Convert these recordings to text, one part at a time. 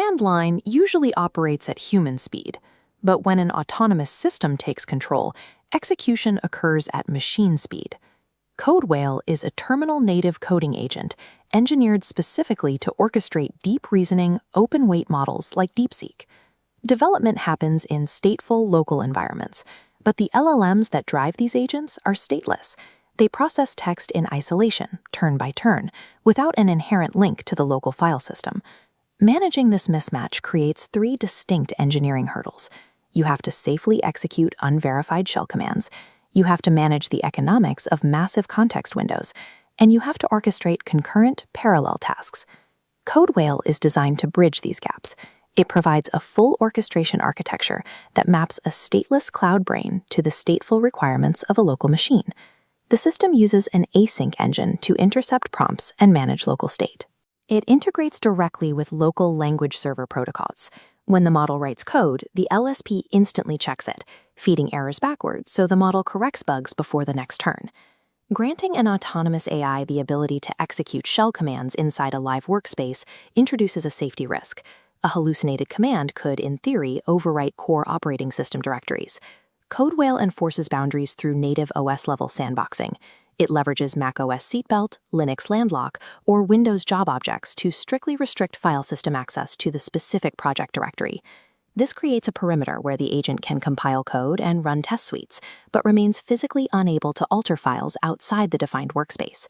command line usually operates at human speed, but when an autonomous system takes control, execution occurs at machine speed. CodeWhale is a terminal-native coding agent engineered specifically to orchestrate deep reasoning, open-weight models like DeepSeek. Development happens in stateful local environments, but the LLMs that drive these agents are stateless. They process text in isolation, turn by turn, without an inherent link to the local file system. Managing this mismatch creates three distinct engineering hurdles. You have to safely execute unverified shell commands, you have to manage the economics of massive context windows, and you have to orchestrate concurrent, parallel tasks. CodeWhale is designed to bridge these gaps. It provides a full orchestration architecture that maps a stateless cloud brain to the stateful requirements of a local machine. The system uses an async engine to intercept prompts and manage local state. It integrates directly with local language server protocols. When the model writes code, the LSP instantly checks it, feeding errors backwards so the model corrects bugs before the next turn. Granting an autonomous AI the ability to execute shell commands inside a live workspace introduces a safety risk. A hallucinated command could, in theory, overwrite core operating system directories. CodeWhale enforces boundaries through native OS-level sandboxing. It leverages macOS Seatbelt, Linux Landlock, or Windows job objects to strictly restrict file system access to the specific project directory. This creates a perimeter where the agent can compile code and run test suites, but remains physically unable to alter files outside the defined workspace.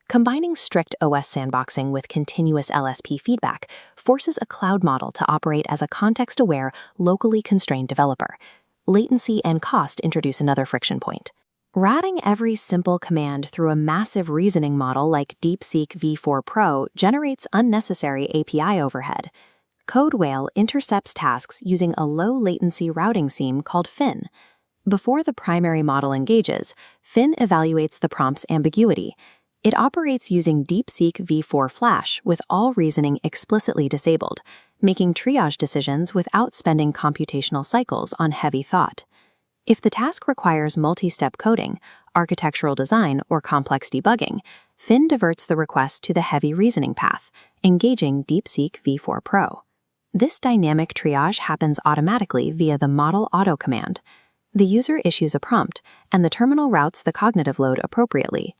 Combining strict OS sandboxing with continuous LSP feedback forces a cloud model to operate as a context-aware, locally constrained developer. Latency and cost introduce another friction point. Routing every simple command through a massive reasoning model like DeepSeek V4 Pro generates unnecessary API overhead. CodeWhale intercepts tasks using a low-latency routing scheme called FIN. Before the primary model engages, FIN evaluates the prompt's ambiguity. It operates using DeepSeek V4 Flash with all reasoning explicitly disabled, making triage decisions without spending computational cycles on heavy thought. If the task requires multi-step coding, architectural design, or complex debugging, FIN diverts the request to the heavy reasoning path, engaging DeepSeek V4 Pro. This dynamic triage happens automatically via the model auto command. The user issues a prompt, and the terminal routes the cognitive load appropriately.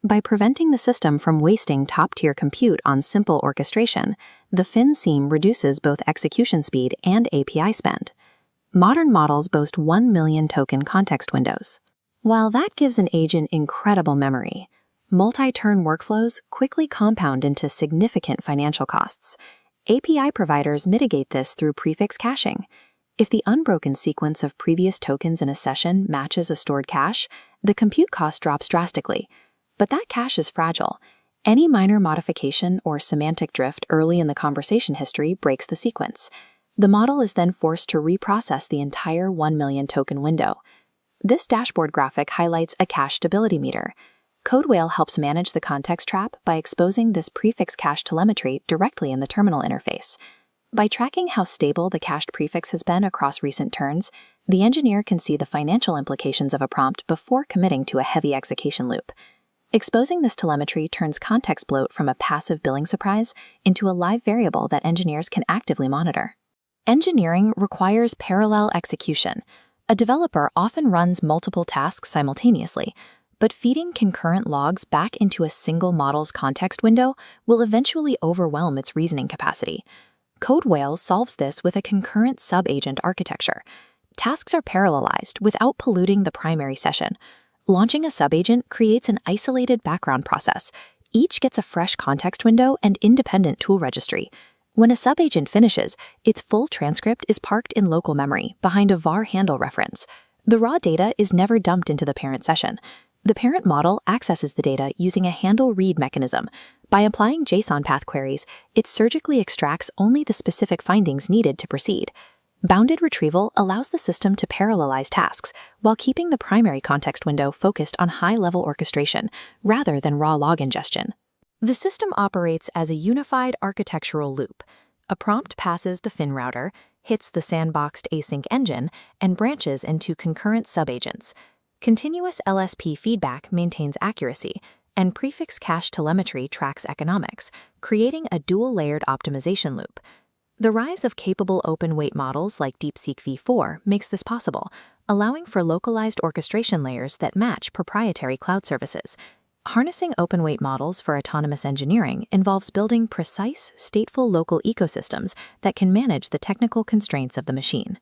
By preventing the system from wasting top-tier compute on simple orchestration, the FIN seam reduces both execution speed and API spend. Modern models boast 1 million token context windows. While that gives an agent incredible memory, multi-turn workflows quickly compound into significant financial costs. API providers mitigate this through prefix caching. If the unbroken sequence of previous tokens in a session matches a stored cache, the compute cost drops drastically. But that cache is fragile. Any minor modification or semantic drift early in the conversation history breaks the sequence. The model is then forced to reprocess the entire 1 million token window. This dashboard graphic highlights a cache stability meter. CodeWhale helps manage the context trap by exposing this prefix cache telemetry directly in the terminal interface. By tracking how stable the cached prefix has been across recent turns, the engineer can see the financial implications of a prompt before committing to a heavy execution loop. Exposing this telemetry turns context bloat from a passive billing surprise into a live variable that engineers can actively monitor. Engineering requires parallel execution. A developer often runs multiple tasks simultaneously, but feeding concurrent logs back into a single model's context window will eventually overwhelm its reasoning capacity. CodeWhale solves this with a concurrent subagent architecture. Tasks are parallelized without polluting the primary session. Launching a subagent creates an isolated background process. Each gets a fresh context window and independent tool registry. When a subagent finishes, its full transcript is parked in local memory behind a var handle reference. The raw data is never dumped into the parent session. The parent model accesses the data using a handle read mechanism. By applying JSON path queries, it surgically extracts only the specific findings needed to proceed. Bounded retrieval allows the system to parallelize tasks while keeping the primary context window focused on high-level orchestration rather than raw log ingestion. The system operates as a unified architectural loop. A prompt passes the FIN router, hits the sandboxed async engine, and branches into concurrent subagents. Continuous LSP feedback maintains accuracy, and prefix cache telemetry tracks economics, creating a dual-layered optimization loop. The rise of capable open-weight models like DeepSeek V4 makes this possible, allowing for localized orchestration layers that match proprietary cloud services. Harnessing open-weight models for autonomous engineering involves building precise, stateful local ecosystems that can manage the technical constraints of the machine.